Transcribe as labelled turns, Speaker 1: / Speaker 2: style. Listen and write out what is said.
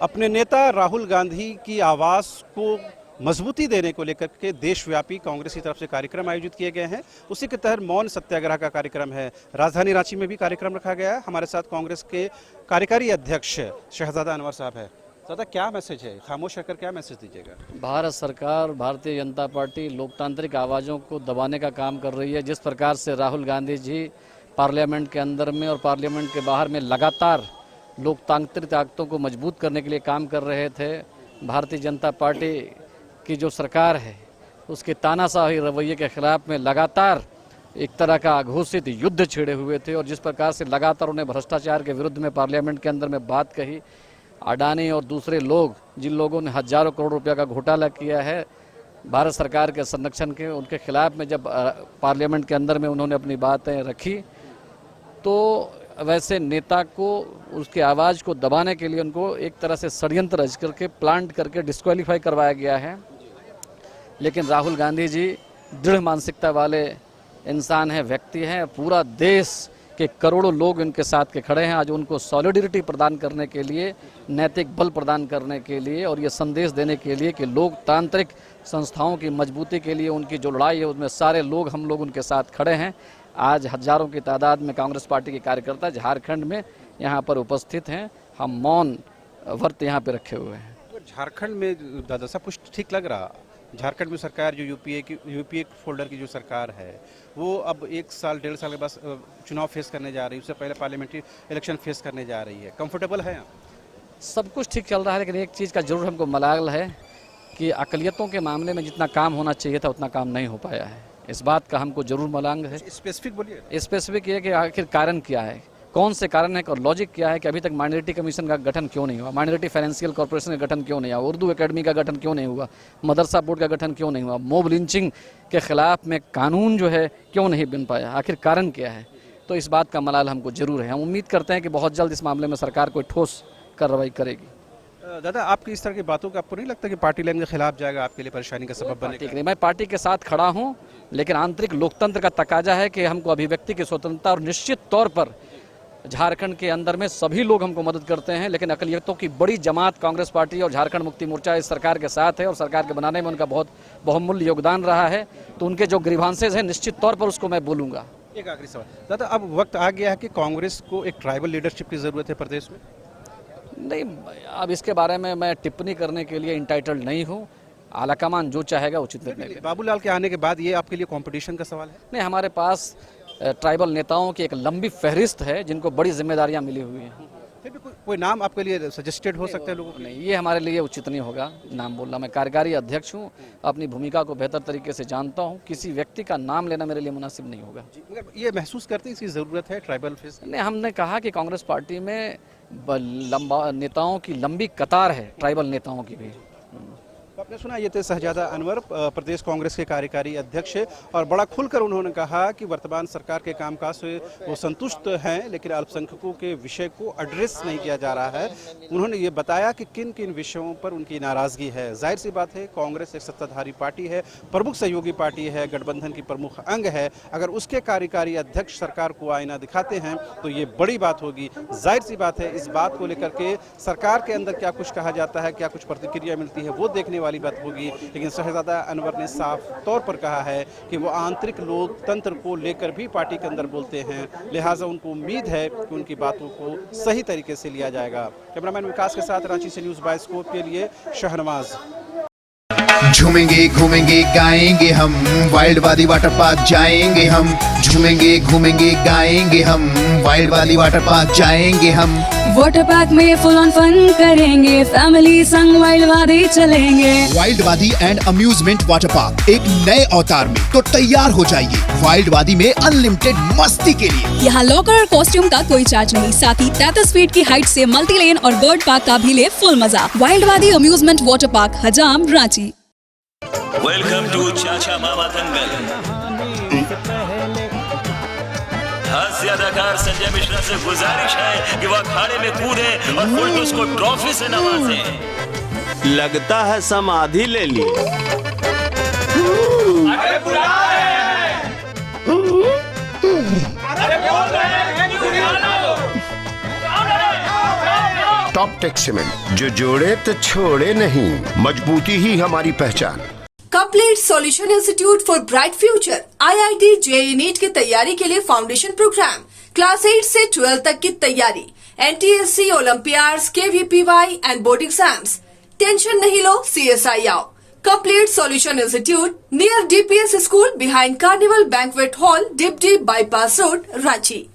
Speaker 1: अपने नेता राहुल गांधी की आवाज़ को मजबूती देने को लेकर के देशव्यापी कांग्रेस की तरफ से कार्यक्रम आयोजित किए गए हैं। उसी के तहत मौन सत्याग्रह का कार्यक्रम है। राजधानी रांची में भी कार्यक्रम रखा गया है। हमारे साथ कांग्रेस के कार्यकारी अध्यक्ष शहजादा अनवर साहब है। दादा, क्या मैसेज है? खामोश रहकर क्या मैसेज दीजिएगा?
Speaker 2: भारत सरकार, भारतीय जनता पार्टी लोकतांत्रिक आवाज़ों को दबाने का काम कर रही है। जिस प्रकार से राहुल गांधी जी पार्लियामेंट के अंदर में और पार्लियामेंट के बाहर में लगातार लोकतांत्रिक ताकतों को मजबूत करने के लिए काम कर रहे थे, भारतीय जनता पार्टी की जो सरकार है उसके तानाशाही रवैये के खिलाफ में लगातार एक तरह का अघोषित युद्ध छेड़े हुए थे। और जिस प्रकार से लगातार उन्हें भ्रष्टाचार के विरुद्ध में पार्लियामेंट के अंदर में बात कही, अडानी और दूसरे लोग जिन लोगों ने हजारों करोड़ रुपया का घोटाला किया है भारत सरकार के संरक्षण के, उनके खिलाफ में जब पार्लियामेंट के अंदर में उन्होंने अपनी बातें रखी, तो वैसे नेता को उसकी आवाज़ को दबाने के लिए उनको एक तरह से षड्यंत्र रच करके प्लांट करके डिस्क्वालीफाई करवाया गया है। लेकिन राहुल गांधी जी दृढ़ मानसिकता वाले इंसान हैं, व्यक्ति हैं। पूरा देश के करोड़ों लोग इनके साथ के खड़े हैं। आज उनको सॉलिडरिटी प्रदान करने के लिए, नैतिक बल प्रदान करने के लिए और ये संदेश देने के लिए कि लोकतांत्रिक संस्थाओं की मजबूती के लिए उनकी जो लड़ाई है उसमें सारे लोग, हम लोग उनके साथ खड़े हैं। आज हजारों की तादाद में कांग्रेस पार्टी के कार्यकर्ता झारखंड में यहाँ पर उपस्थित हैं। हम मौन व्रत यहाँ पे रखे हुए हैं।
Speaker 1: तो झारखंड में दादा साहब कुछ ठीक लग रहा? झारखंड में सरकार जो यूपीए फोल्डर की जो सरकार है वो अब 1 साल 1.5 साल के बाद चुनाव फेस करने जा रही है। उससे पहले पार्लियामेंट्री इलेक्शन फेस करने जा रही है। कंफर्टेबल है?
Speaker 2: सब कुछ ठीक चल रहा है, लेकिन एक चीज़ का जरूर हमको मलाल है कि अकलियतों के मामले में जितना काम होना चाहिए था उतना काम नहीं हो पाया है। इस बात का हमको जरूर मलांग है।
Speaker 1: स्पेसिफिक बोलिए।
Speaker 2: स्पेसिफिक ये कि आखिर कारण क्या है, कौन से कारण है और लॉजिक क्या है कि अभी तक माइनॉरिटी कमीशन का गठन क्यों नहीं हुआ, माइनॉरिटी फाइनेंशियल कॉर्पोरेशन का गठन क्यों नहीं हुआ, उर्दू एकेडमी का गठन क्यों नहीं हुआ, मदरसा बोर्ड का गठन क्यों नहीं हुआ, मॉब लिंचिंग के खिलाफ में कानून जो है क्यों नहीं बन पाया, आखिर कारण क्या है। तो इस बात का मलाल हमको जरूर है। हम उम्मीद करते हैं कि बहुत जल्द इस मामले में सरकार कोई ठोस कार्रवाई करेगी।
Speaker 1: दादा, आपकी इस तरह की बातों का आपको नहीं लगता कि पार्टी लाइन के खिलाफ जाएगा, आपके लिए परेशानी का सबब बनेगा?
Speaker 2: मैं पार्टी के साथ खड़ा हूं, लेकिन आंतरिक लोकतंत्र का तकाजा है कि हमको अभिव्यक्ति की स्वतंत्रता, और निश्चित तौर पर झारखंड के अंदर में सभी लोग हमको मदद करते हैं, लेकिन अकलियतों की बड़ी जमात कांग्रेस पार्टी और झारखंड मुक्ति मोर्चा इस सरकार के साथ है और सरकार के बनाने में उनका बहुत बहुमूल्य योगदान रहा है। तो उनके जो ग्रीवांसेज हैं निश्चित तौर पर उसको मैं बोलूँगा।
Speaker 1: एक आखिरी सवाल दादा, अब वक्त आ गया है कि कांग्रेस को एक ट्राइबल लीडरशिप की ज़रूरत है प्रदेश में?
Speaker 2: नहीं, अब इसके बारे में मैं टिप्पणी करने के लिए इंटाइटल्ड नहीं हूँ। आलाकमान जो चाहेगा उचित निर्णय लेगा।
Speaker 1: बाबूलाल के आने के बाद ये आपके लिए कंपटीशन का सवाल है?
Speaker 2: नहीं, हमारे पास ट्राइबल नेताओं की एक लंबी फहरिस्त है जिनको बड़ी जिम्मेदारियां मिली हुई हैं।
Speaker 1: फिर भी कोई नाम आपके लिए सजेस्टेड हो सकता है लोगों को?
Speaker 2: नहीं, ये हमारे लिए उचित नहीं होगा नाम बोलना। मैं कार्यकारी अध्यक्ष हूँ, अपनी भूमिका को बेहतर तरीके से जानता हूँ। किसी व्यक्ति का नाम लेना मेरे लिए मुनासिब नहीं होगा।
Speaker 1: मगर ये महसूस करते हैं इसकी ज़रूरत है ट्राइबल फेस?
Speaker 2: नहीं, हमने कहा कि कांग्रेस पार्टी में लंबा नेताओं की लंबी कतार है, ट्राइबल नेताओं की भी।
Speaker 1: तो आपने सुना, ये थे शहजादा अनवर, प्रदेश कांग्रेस के कार्यकारी अध्यक्ष, और बड़ा खुलकर उन्होंने कहा कि वर्तमान सरकार के कामकाज से वो संतुष्ट हैं, लेकिन अल्पसंख्यकों के विषय को एड्रेस नहीं किया जा रहा है। उन्होंने ये बताया कि किन किन विषयों पर उनकी नाराज़गी है। जाहिर सी बात है, कांग्रेस एक सत्ताधारी पार्टी है, प्रमुख सहयोगी पार्टी है, गठबंधन की प्रमुख अंग है। अगर उसके कार्यकारी अध्यक्ष सरकार को आईना दिखाते हैं तो ये बड़ी बात होगी। जाहिर सी बात है, इस बात को लेकर के सरकार के अंदर क्या कुछ कहा जाता है, क्या कुछ प्रतिक्रिया मिलती है, वो देखने वाली बात होगी। लेकिन शहजादा अनवर ने साफ तौर पर कहा है कि वो आंतरिक लोकतंत्र को लेकर भी पार्टी के अंदर बोलते हैं, लिहाजा उनको उम्मीद है कि उनकी बातों को सही तरीके से लिया जाएगा। कैमरामैन विकास के साथ रांची से न्यूज़ बायोस्कोप के लिए शहनवाज।
Speaker 3: झूमेंगे घूमेंगे गाएंगे हम, वाइल्ड वाली वाटर पार्क जाएंगे हम। झूमेंगे घूमेंगे गाएंगे हम, वाइल्ड वाली वाटर पार्क जाएंगे हम।
Speaker 4: वाटर पार्क में फुल ऑन फन करेंगे, फैमिली संग वाइल्ड वादी चलेंगे।
Speaker 3: वाइल्ड वादी एंड अम्यूजमेंट वाटर पार्क एक नए अवतार में तो तैयार हो जाइए वाइल्ड वादी में अनलिमिटेड मस्ती के लिए।
Speaker 4: यहाँ लॉकर और कॉस्ट्यूम का कोई चार्ज नहीं, साथ ही 33 फीट की हाइट से मल्टी लेन और बर्ड पार्क का भी ले फुल मजा। वाइल्ड वादी अम्यूजमेंट वाटर पार्क, हजाम, रांची।
Speaker 5: वेलकम टू चाचा मामा दंगल। हास्य अदाकार संजय मिश्रा से गुजारिश है कि वह अखाड़े में कूदे और फुलटूस को ट्रॉफी से नवाजे।
Speaker 6: लगता है समाधि ले ली।
Speaker 5: अरे बुला रहे हैं। अरे बोल रहे हैं कि बुला लो।
Speaker 7: टॉपटेक सीमेंट, जो जोड़े तो छोड़े नहीं, मजबूती ही हमारी पहचान।
Speaker 8: Complete solution institute for bright future IIT JEE NEET की तैयारी के लिए फाउंडेशन प्रोग्राम, क्लास 8 से 12 तक की तैयारी, NTSC, Olympiads, KVPY and board exams. Tension नहीं लो, CSI आओ। Complete solution institute near DPS school behind carnival banquet hall, deputy bypass road, Ranchi.